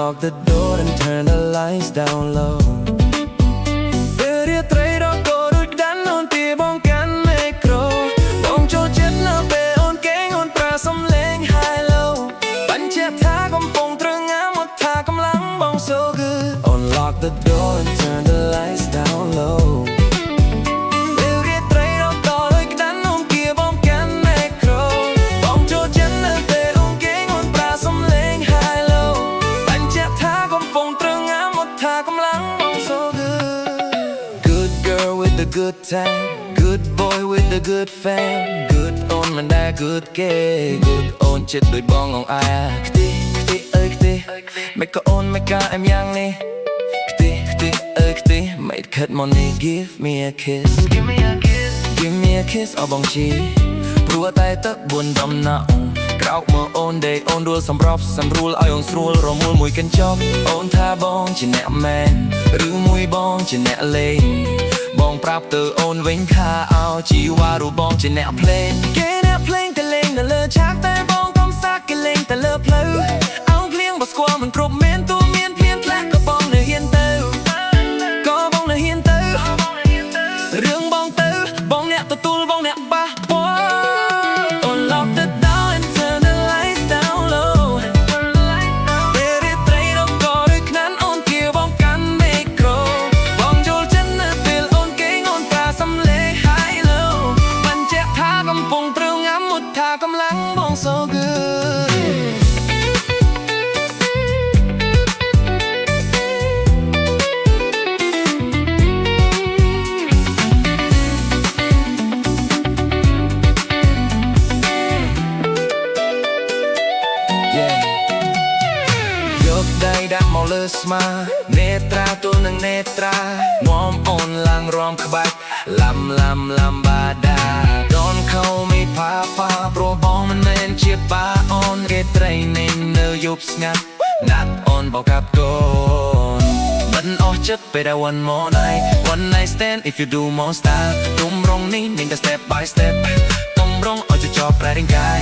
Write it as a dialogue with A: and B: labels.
A: Unlock the door and turn the lights down low ពេលរាត្រីរកក៏ដូចដាន់អូនទីបងកាន់មេក្រូបងចូលចិត្តនៅពេលអូនកេងអូនប្រើសំឡេង high low បញ្ជាក់ថាកំពុងត្រូវងាមកថាកម្លាំងបង so good Unlock the door and turn the lights down low ពេលរាត្រីរកក៏ដូចដាន់អូនគៀបងកាន់មេក្រូបងចូលចិត្តនៅពេលអូនកេងអូនប្រើសំឡេង high low បញ្ជាក់ថាកំពុងត្រូវងាមកថាកម្លាំងបង so good girl with the good time good boy with the good fam good on មិនដែល good គេ good on ចិត្តដូចបងអងអាខ្ទេខ្ទេអើយខ្ទេមិនក៏អូនមិនកាអែមយ៉ាងនេះខ្ទេខ្ទេអើយខ្ទេមិនខិតមកនេះ give me a kiss give me a kiss give me a kiss អបងជីព្រោះតែទឹកបួនដំណាក់ក្រោកមកអូនដេកអូនរួលសម្របសម្រួលឲ្យអូនស្រួលរមូលមួយកញ្ចប់អូនថាបងជាអ្នកមែនឬមួយបងជាអ្នកលេងបងប្រាប់ទៅអូនវិញថាអោជីវ៉ារូបងជាអ្នកភ្លេងគេអ្នកភ្លេងតែលេងទៅលើឆាកតែបងកំសាកគេលេងទៅលើផ្លូវអោងភ្លៀងបើស្គាល់មិនគ្រប់មានទូមានភ្លៀងធ្លាក់ក៏បងនៅហ៊ានទៅក៏បងនៅហ៊ានទៅរឿងបងទៅបងអ្នកទទួលបងអ្នកប៉ះពាល់ Unlock the door and turn the lights down low ពេលរាត្រីរកក៏ដូចខ្នាន់អូនគៀបងកាន់មេក្រូបងចូលចិត្តនៅពេលអូនកេងអូនប្រើសំឡេង high low បញ្ជាក់ថាកំពុងត្រូវងាំមុតថាកម្លាំងបង so goodយកដៃដាក់មកលើស្មានេត្រាទល់នឹងនេត្រានាំអូនឡើងរំក្បាច់ឡាំឡាំឡាំបាដា Don't call me papa ព្រោះបងមិនមែនជាប៉ាអូនគេត្រីនេននៅយប់ស្ងាត់ណាត់អូនបោកកាប់កូនមិនអស់ចិត្តពេលដែល one night stand if you do more style ទំរងនេះនឹងតែ step by step ទំរងឲ្យចចប្រែរាងកាយ